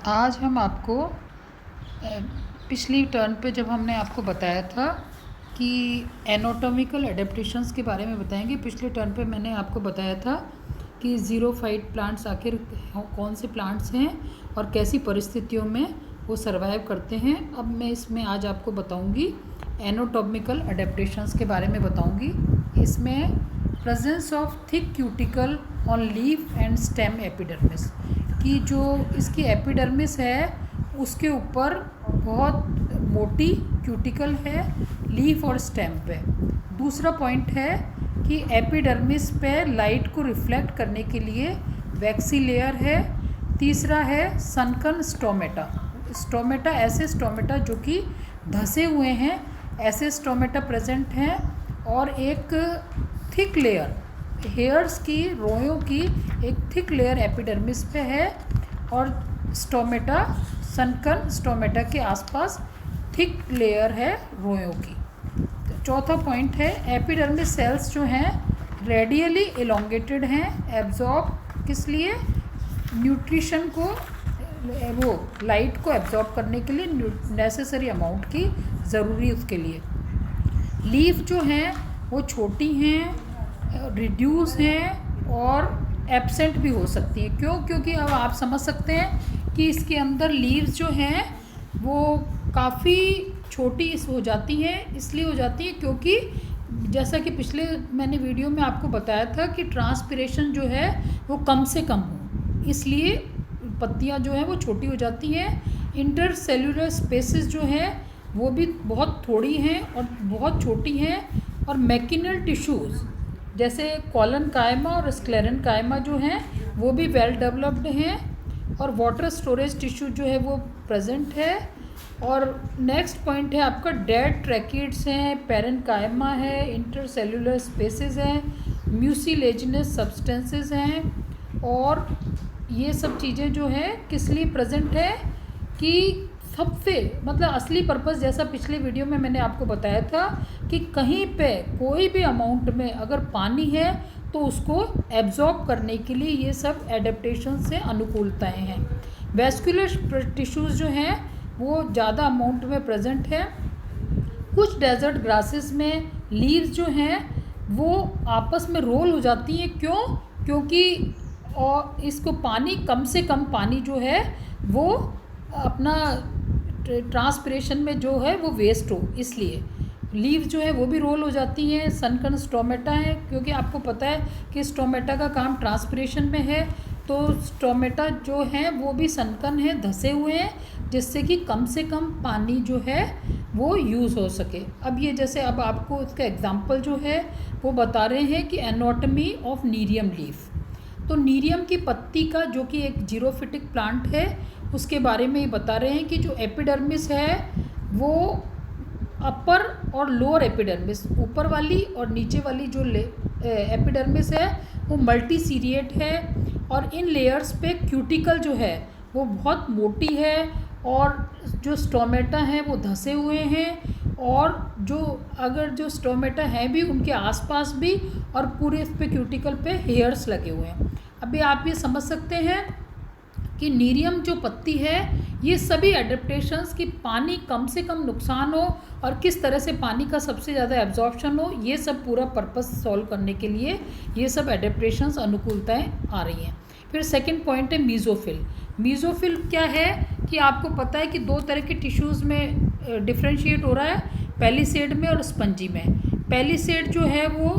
आज हम आपको पिछली टर्न पे जब हमने आपको बताया था कि एनाटॉमिकल एडेप्टेशंस के बारे में बताएंगे। पिछले टर्न पे मैंने आपको बताया था कि ज़ीरोफाइट प्लांट्स आखिर कौन से प्लांट्स हैं और कैसी परिस्थितियों में वो सर्वाइव करते हैं। अब मैं इसमें आज आपको बताऊंगी एनाटॉमिकल एडेप्टेशंस के बारे में बताऊंगी। इसमें presence of thick cuticle on leaf and stem epidermis की जो इसकी एपिडर्मिस है उसके ऊपर बहुत मोटी क्यूटिकल है लीफ और स्टेम पे। दूसरा पॉइंट है कि एपिडर्मिस पे लाइट को रिफ्लेक्ट करने के लिए वैक्सी लेयर है। तीसरा है सनकन स्टोमेटा। स्टोमेटा ऐसे स्टोमेटा जो कि धंसे हुए हैं, ऐसे स्टोमेटा प्रेजेंट हैं। और एक थिक लेयर हेयर्स की रोयों की एक थिक लेयर एपिडर्मिस पे है और स्टोमेटा सनकन स्टोमेटा के आसपास थिक लेयर है रोयों की। चौथा पॉइंट है एपिडर्मिस सेल्स जो हैं रेडियली एलोंगेटेड हैं। एब्जॉर्ब किस लिए? न्यूट्रिशन को, वो लाइट को एब्जॉर्ब करने के लिए नेसेसरी अमाउंट की ज़रूरी उसके लिए। लीफ जो हैं वो छोटी हैं, रिड्यूस हैं और एब्सेंट भी हो सकती हैं। क्यों? क्योंकि अब आप समझ सकते हैं कि इसके अंदर लीव्स जो हैं वो काफ़ी छोटी हो जाती हैं। इसलिए हो जाती हैं क्योंकि जैसा कि पिछले मैंने वीडियो में आपको बताया था कि ट्रांसपिरेशन जो है वो कम से कम हो, इसलिए पत्तियां जो हैं वो छोटी हो जाती हैं। इंटरसेल्युलर स्पेसेस जो हैं वो भी बहुत थोड़ी हैं और बहुत छोटी हैं। और मैकिनल टिश्यूज़ जैसे कॉलन कायमा और स्क्लेरन कायमा जो हैं वो भी वेल डेवलप्ड हैं। और वाटर स्टोरेज टिश्यू जो है वो प्रेजेंट है। और नेक्स्ट पॉइंट है आपका डेड ट्रैकिड्स हैं, पेरेन कायमा है, इंटरसेल्युलर स्पेसेस हैं, म्यूसिलेजिनस सब्सटेंसेस हैं। और ये सब चीज़ें जो हैं किस लिए प्रेजेंट है कि सबसे मतलब असली पर्पस, जैसा पिछले वीडियो में मैंने आपको बताया था कि कहीं पे कोई भी अमाउंट में अगर पानी है तो उसको एब्जॉर्ब करने के लिए ये सब एडेप्टेशन से अनुकूलताएं हैं। वैस्कुलर टिश्यूज़ जो हैं वो ज़्यादा अमाउंट में प्रेजेंट है। कुछ डेजर्ट ग्रासेस में लीव्स जो हैं वो आपस में रोल हो जाती हैं। क्यों? क्योंकि और इसको पानी कम से कम पानी जो है वो अपना ट्रांसपिरेशन में जो है वो वेस्ट हो, इसलिए लीव जो है वो भी रोल हो जाती हैं। सनकन स्टोमेटा है क्योंकि आपको पता है कि स्टोमेटा का काम ट्रांसपिरेशन में है, तो स्टोमेटा जो हैं वो भी सनकन है, धंसे हुए हैं, जिससे कि कम से कम पानी जो है वो यूज़ हो सके। अब ये जैसे अब आपको इसका एग्जांपल जो है वो बता रहे हैं कि एनाटॉमी ऑफ नीरियम लीफ। तो नीरियम की पत्ती का जो कि एक जीरोफिटिक प्लांट है उसके बारे में ये बता रहे हैं कि जो एपिडर्मिस है वो अपर और लोअर एपिडर्मिस, ऊपर वाली और नीचे वाली जो एपिडर्मिस है वो मल्टीसीरिएट है। और इन लेयर्स पे क्यूटिकल जो है वो बहुत मोटी है और जो स्टोमेटा हैं वो धंसे हुए हैं। और जो अगर जो स्टोमेटा हैं भी उनके आसपास भी और पूरे इस पे क्यूटिकल पे हेयर्स लगे हुए हैं। अभी आप ये समझ सकते हैं कि नीरियम जो पत्ती है ये सभी एडेप्टेशंस की पानी कम से कम नुकसान हो और किस तरह से पानी का सबसे ज़्यादा एब्जॉर्प्शन हो, ये सब पूरा पर्पस सॉल्व करने के लिए ये सब एडेप्टेशंस अनुकूलताएं आ रही हैं। फिर सेकंड पॉइंट है मीज़ोफिल। मीज़ोफिल क्या है कि आपको पता है कि दो तरह के टिश्यूज़ में डिफ्रेंशिएट हो रहा है, पेलिसेड में और स्पंजी में। पेलिसेड जो है वो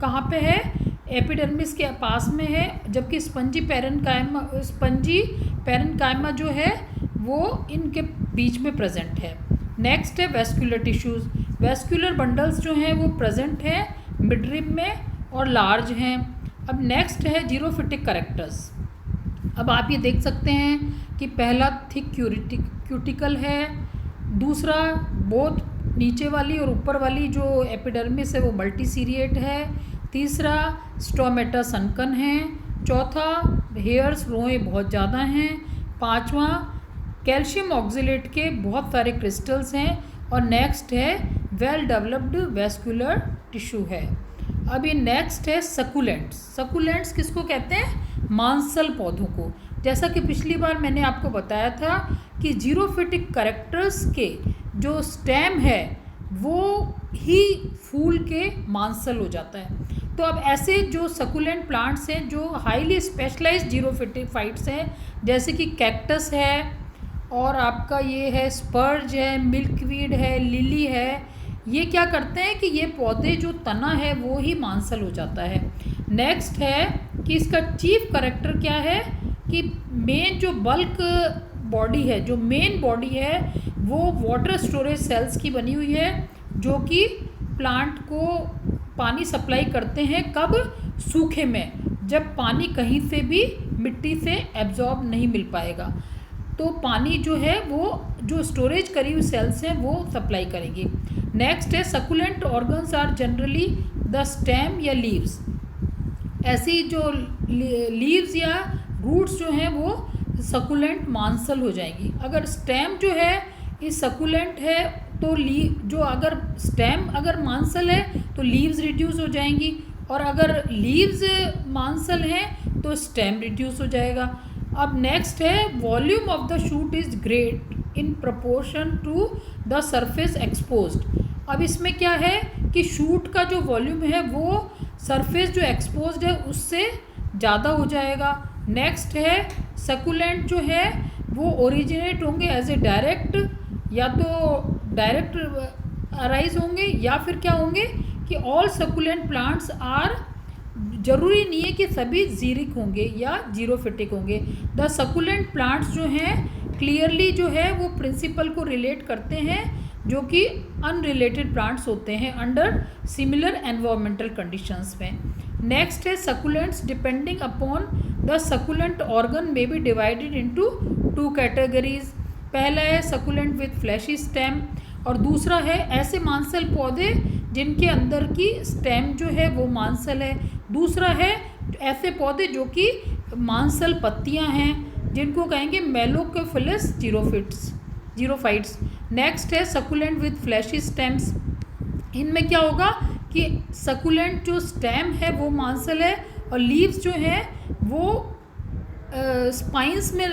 कहाँ पे है? एपिडर्मिस के पास में है, जबकि स्पंजी पैरेन्काइमा जो है वो इनके बीच में प्रेजेंट है। नेक्स्ट है वेस्कुलर टिश्यूज़। वेस्कुलर बंडल्स जो हैं वो प्रेजेंट हैं मिडरिब में और लार्ज हैं। अब नेक्स्ट है जीरोफिटिक कैरेक्टर्स। अब आप ये देख सकते हैं कि पहला थिक क्यूटिकल है, दूसरा बोथ नीचे वाली और ऊपर वाली जो एपिडर्मिस है वो मल्टीसीरिएट है, तीसरा स्टोमेटा सनकन है, चौथा हेयर्स रोएं बहुत ज़्यादा हैं, पांचवा कैल्शियम ऑक्जिलेट के बहुत सारे क्रिस्टल्स हैं और नेक्स्ट है वेल डेवलप्ड वेस्कुलर टिश्यू है। अब ये नेक्स्ट है सकुलेंट्स। सकुलेंट्स किसको कहते हैं? मांसल पौधों को। जैसा कि पिछली बार मैंने आपको बताया था कि जीरोफिटिक कैरेक्टर्स के जो स्टेम है वो ही फूल के मांसल हो जाता है। तो अब ऐसे जो सकुलेंट प्लांट्स हैं जो हाईली स्पेशलाइज्ड जीरोफिटिफाइट्स हैं, जैसे कि कैक्टस है और आपका ये है स्पर्ज है, मिल्कवीड है, लिली है, ये क्या करते हैं कि ये पौधे जो तना है वो ही मांसल हो जाता है। नेक्स्ट है कि इसका चीफ कैरेक्टर क्या है कि मेन जो बल्क बॉडी है, जो मेन बॉडी है वो वाटर स्टोरेज सेल्स की बनी हुई है, जो कि प्लांट को पानी सप्लाई करते हैं कब, सूखे में, जब पानी कहीं से भी मिट्टी से एब्जॉर्ब नहीं मिल पाएगा तो पानी जो है वो जो स्टोरेज करी हुई सेल्स हैं वो सप्लाई करेंगे। नेक्स्ट है succulent organs are generally the stem या लीव्स। ऐसी जो लीव्स या रूट्स जो हैं वो सकुलेंट मांसल हो जाएंगी। अगर स्टेम जो है इस सकुलेंट है तो जो अगर स्टेम अगर मांसल है तो लीव्स रिड्यूस हो जाएंगी, और अगर लीव्स मांसल हैं तो स्टेम रिड्यूस हो जाएगा। अब नेक्स्ट है volume of the shoot is great in proportion to the surface exposed. अब इसमें क्या है कि शूट का जो वॉल्यूम है वो सरफेस जो एक्सपोज्ड है उससे ज़्यादा हो जाएगा। नेक्स्ट है सकुलेंट जो है वो ओरिजिनेट होंगे एज ए डायरेक्ट, या तो डायरेक्ट अराइज होंगे या फिर क्या होंगे कि ऑल सकुलेंट प्लांट्स आर, जरूरी नहीं है कि सभी जीरिक होंगे या जीरोफिटिक होंगे। द सकुलेंट प्लांट्स जो हैं क्लियरली जो है वो प्रिंसिपल को रिलेट करते हैं जो कि अनरिलेटेड प्लांट्स होते हैं अंडर सिमिलर एनवायरमेंटल कंडीशंस में। नेक्स्ट है succulents depending upon the succulent organ may be divided into 2 categories. पहला है सकुलेंट विथ फ्लैशी स्टेम और दूसरा है ऐसे मांसल पौधे जिनके अंदर की स्टेम जो है वो मांसल है। दूसरा है ऐसे पौधे जो कि मांसल पत्तियां हैं जिनको कहेंगे मेलोकोफिलस जीरोफाइट्स। नेक्स्ट है सकुलेंट विथ फ्लैशी स्टेम्स। इनमें क्या होगा कि सकुलेंट जो स्टेम है वो मांसल है और लीव्स जो हैं वो स्पाइंस में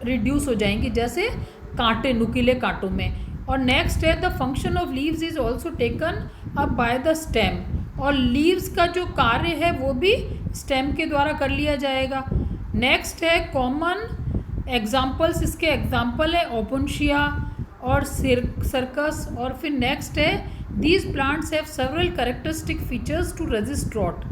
रिड्यूस हो जाएंगी, जैसे कांटे, नुकीले कांटों में। और नेक्स्ट है the function of leaves is also taken up by the stem, और लीव्स का जो कार्य है वो भी स्टेम के द्वारा कर लिया जाएगा। नेक्स्ट है कॉमन एग्जाम्पल्स, इसके एग्जाम्पल है ओपुन्शिया और सर्कस। और फिर नेक्स्ट है these plants have several characteristic features to resist drought,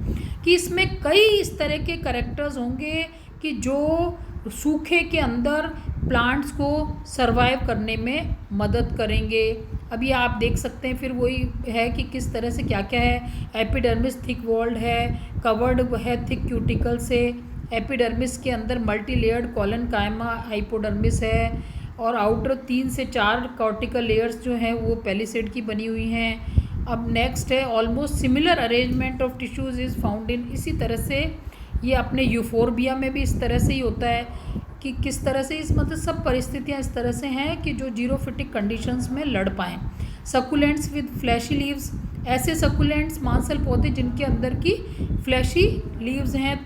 कि इसमें कई इस तरह के कैरेक्टर्स होंगे कि जो सूखे के अंदर प्लांट्स को सरवाइव करने में मदद करेंगे। अभी आप देख सकते हैं फिर वही है कि किस तरह से क्या क्या है। एपिडर्मिस थिक वॉल्ड है, कवर्ड है थिक क्यूटिकल से। एपिडर्मिस के अंदर मल्टी लेयर्ड कॉलन कायमा हाइपोडर्मिस है, और आउटर 3 से 4 कॉर्टिकल लेयर्स जो हैं वो पेलिसेड की बनी हुई हैं। अब नेक्स्ट है almost similar arrangement of tissues is found in, इसी तरह से ये अपने यूफोरबिया में भी इस तरह से ही होता है कि किस तरह से इस मतलब सब परिस्थितियाँ इस तरह से हैं कि जो जीरोफिटिक कंडीशंस में लड़ पाएँ। सकुलेंट्स विद फ्लैशी लीव्स, ऐसे सकुलेंट्स मांसल पौधे जिनके अंदर की फ्लैशी लीव्स हैं,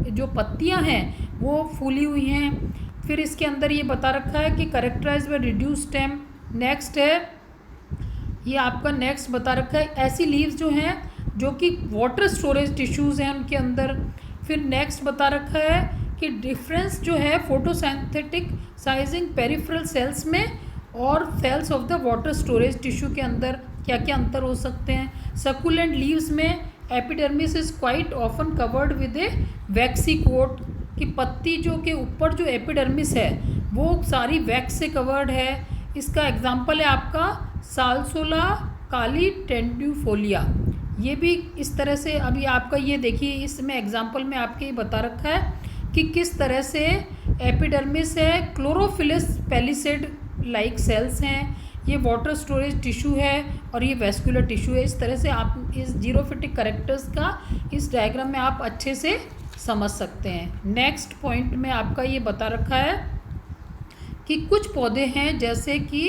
जो पत्तियां हैं वो फूली हुई हैं। फिर इसके अंदर ये बता रखा है कि characterize by reduce stem. Next है ये आपका नेक्स्ट बता रखा है ऐसी लीव्स जो हैं जो कि वाटर स्टोरेज टिश्यूज़ हैं उनके अंदर। फिर नेक्स्ट बता रखा है कि डिफरेंस जो है फोटोसिंथेटिक साइजिंग पेरिफेरल सेल्स में और cells of the water storage tissue के अंदर क्या क्या अंतर हो सकते हैं। सकुलेंट लीव्स में epidermis is quite often covered with a waxy coat, कि पत्ती जो के ऊपर जो एपिडर्मिस है वो सारी वैक्स से कवर्ड है। इसका एग्जाम्पल है आपका सालसोला काली टेंड्यूफोलिया। ये भी इस तरह से अभी आपका ये देखिए इसमें एग्जाम्पल में आपके ये बता रखा है कि किस तरह से एपिडर्मिस है, क्लोरोफिलस पेलिसेड लाइक सेल्स हैं, ये वाटर स्टोरेज टिश्यू है और ये वेस्कुलर टिश्यू है। इस तरह से आप इस जीरोफिटिक कैरेक्टर्स का इस डायग्राम में आप अच्छे से समझ सकते हैं। नेक्स्ट पॉइंट में आपका ये बता रखा है कि कुछ पौधे हैं जैसे कि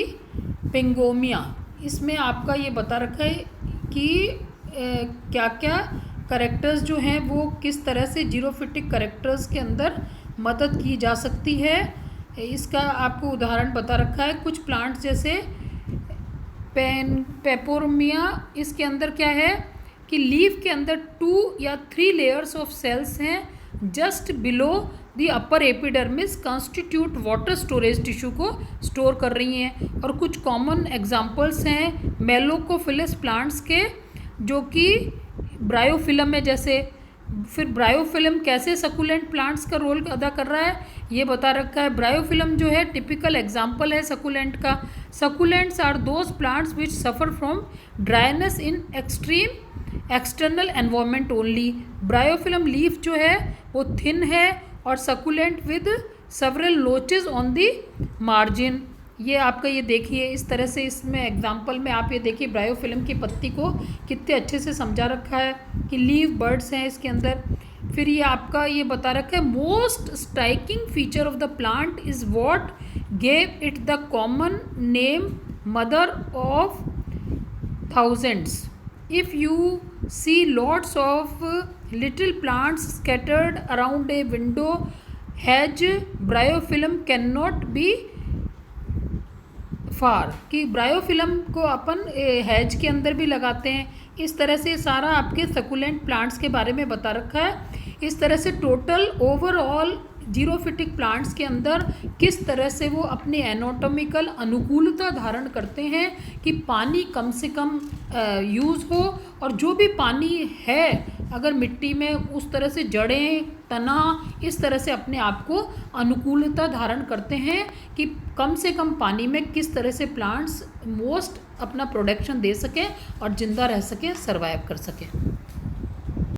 पिंगोमिया, इसमें आपका ये बता रखा है कि क्या क्या कैरेक्टर्स जो हैं वो किस तरह से जीरोफिटिक कैरेक्टर्स के अंदर मदद की जा सकती है। इसका आपको उदाहरण बता रखा है। कुछ प्लांट्स जैसे पेपोरमिया, इसके अंदर क्या है कि लीफ के अंदर 2 या 3 लेयर्स ऑफ सेल्स हैं just below the upper epidermis, constitute water storage tissue को स्टोर कर रही हैं। और कुछ कॉमन एग्जांपल्स हैं मेलोकोफिलस प्लांट्स के, जो कि ब्रायोफिलम है जैसे। फिर ब्रायोफिलम कैसे सकुलेंट प्लांट्स का रोल अदा कर रहा है ये बता रखा है। ब्रायोफिलम जो है टिपिकल एग्जांपल है सकुलेंट का। Succulents are those plants which suffer from dryness in extreme external environment only. Bryophyllum leaf जो है वो थिन है और succulent with several lobes on the margin. ये आपका ये देखिए इस तरह से इसमें एग्जांपल में आप ये देखिए ब्रायोफिल्म की पत्ती को कितने अच्छे से समझा रखा है कि लीव बर्ड्स हैं इसके अंदर। फिर ये आपका ये बता रखा है most striking feature of the plant is what gave it the common name mother of thousands. If you see lots of little plants scattered around a window has, Bryophyllum can not be far, कि Bryophyllum को अपन has के अंदर भी लगाते हैं। इस तरह से सारा आपके सकुलेंट प्लांट्स के बारे में बता रखा है। इस तरह से टोटल ओवरऑल जीरोफिटिक प्लांट्स के अंदर किस तरह से वो अपनी एनाटॉमिकल अनुकूलता धारण करते हैं कि पानी कम से कम यूज़ हो, और जो भी पानी है अगर मिट्टी में उस तरह से जड़ें तना इस तरह से अपने आप को अनुकूलता धारण करते हैं कि कम से कम पानी में किस तरह से प्लांट्स मोस्ट अपना प्रोडक्शन दे सकें और ज़िंदा रह सकें, सर्वाइव कर सकें।